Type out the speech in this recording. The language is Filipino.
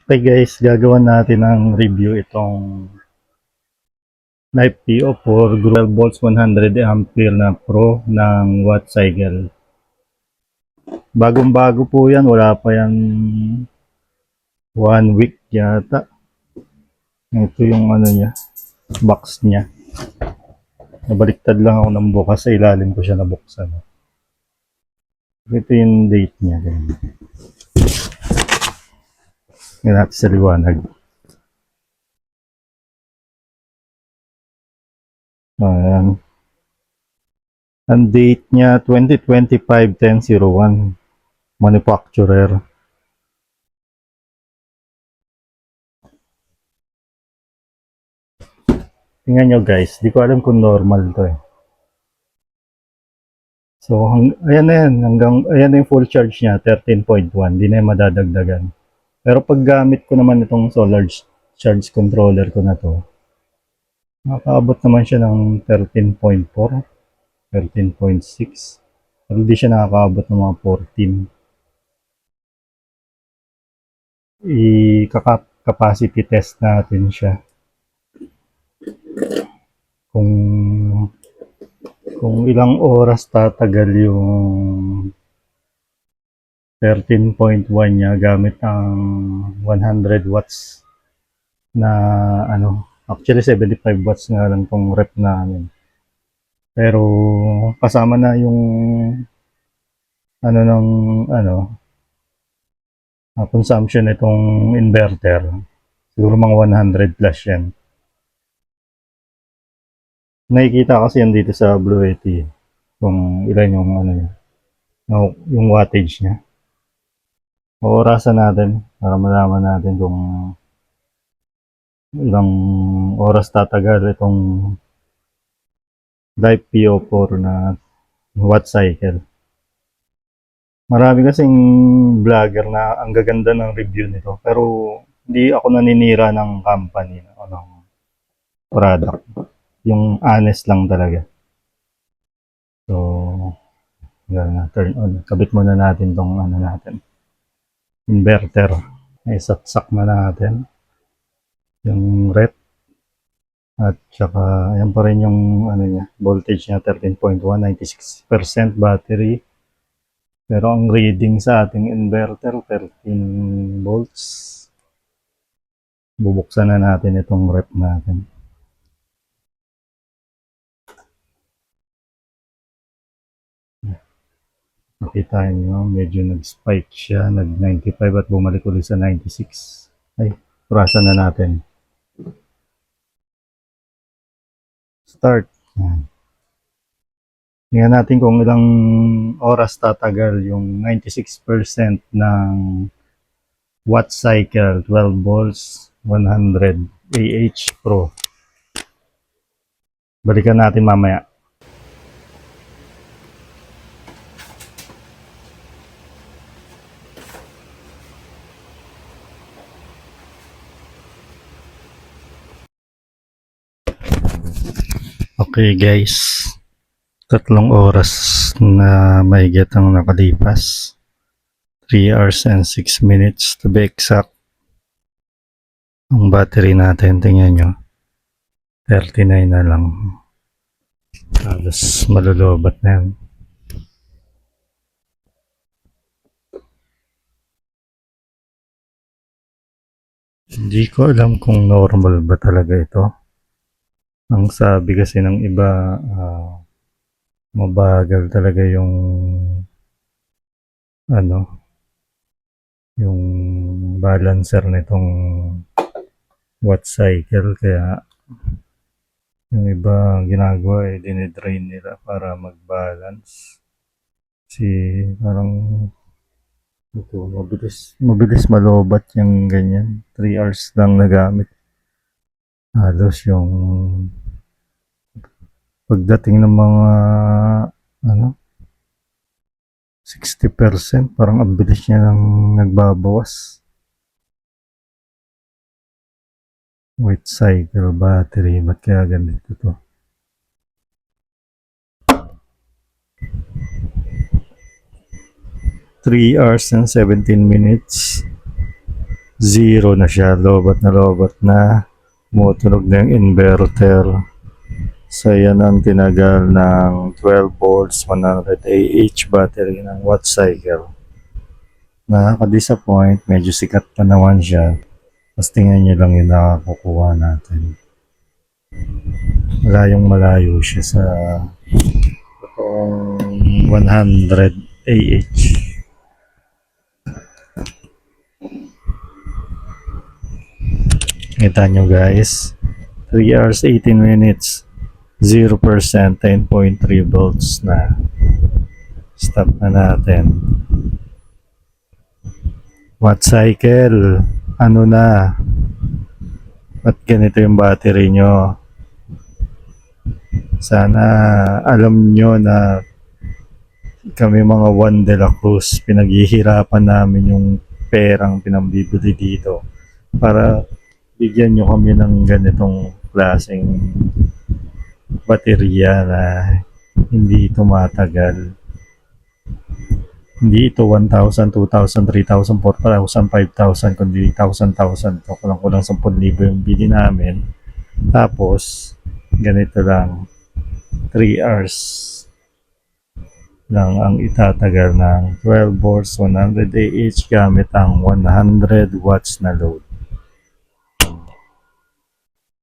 Okay guys, gagawa natin ng review itong Knife PO4 12 volts 100 ampere na Pro ng Wattcycle. Bagong-bago po yan, wala pa yan 1 week yata. Ito yung ano niya, box niya. Nabaliktad lang ako ng bukas, sa ilalim ko siya nabuksan. Ito yung date niya. Yan natin sa liwanag. Ayan. Ang date niya 2025-10/01. Manufacturer. Tingnan nyo guys, di ko alam kung normal to eh. So, ayan na yan, ayan na yung full charge niya, 13.1, di na yung madadagdagan. Pero pag gamit ko naman itong solar charge controller ko na to, nakakaabot naman siya ng 13.4, 13.6, pero di siya nakakaabot ng mga 14. I-capacity test natin siya. Kung ilang oras tatagal yung 13.1 niya gamit ang 100 watts na ano, actually 75 watts nga lang tong rep namin. Pero kasama na yung ano ng ano, consumption nitong inverter. Siguro mga 100 plus yan. Nakikita kasi yan dito sa Blue Yeti kung ilan yung ano niya, yung wattage niya. Orasan natin para malaman natin kung ilang oras tatagal itong Knife PO4 na Wattcycle. Marami kasing vlogger na ang gaganda ng review nito, pero hindi ako naninira ng company o ng product. Yung honest lang talaga. So, yan na, turn on. Kabit muna natin tong ano natin, inverter. Isaksak na natin yung rep. At saka, ayan pa rin yung ano niya, voltage niya 13.1, 96% battery. Pero ang reading sa ating inverter, 13 volts. Bubuksan na natin itong rep natin. Nakita nyo, medyo nag-spike siya, nag-95 at bumalik ulit sa 96. Ay, purasan na natin. Start. Tingnan natin kung ilang oras tatagal yung 96% ng Wattcycle 12 volts 100 AH Pro. Balikan natin mamaya. Okay guys, 3 oras na mahigit ang nakalipas. 3 hours and 6 minutes to be exact. Ang battery natin, tingnan nyo, 39 na lang. Halos malulubat na yan. Hindi ko alam kung normal ba talaga ito. Ang sabi kasi ng iba, mabagal talaga yung ano, yung balancer nitong Wattcycle, kaya yung iba ginagawa ay dinidrain nila para mag-balance. Kasi parang ito, mabilis malobat yung ganyan. 3 hours lang nagamit. Halos yung pagdating ng mga ano 60%, parang ang bilis niya nang nagbabawas. Wattcycle battery, ba't kaya ganito to? Three hours and 17 minutes. Zero na siya, lobat na. Tumutunog na yung inverter. So yan ang tinagal ng 12 volts 100 AH battery ng watt cycle. Nakaka-disappoint, medyo sikat pa naman siya. Tapos tingnan nyo lang yung nakakukuha natin. Malayo siya sa totoong 100 AH. Kita nyo guys, 3 hours 18 minutes, 0%, 10.3 volts na. Stop na natin. Watt cycle, ano na? Ba't ganito yung battery nyo? Sana alam nyo na kami mga Juan de la Cruz, pinaghihirapan namin yung perang pinambibili dito para bigyan nyo kami ng ganitong klaseng baterya na hindi tumatagal. Hindi ito 1,000, 2,000, 3,000, 4,000, 5,000, kundi 1,000. So, kulang 10,000 yung bili namin. Tapos, ganito lang, 3 hours lang ang itatagal ng 12 volts 100 AH gamit ang 100 watts na load.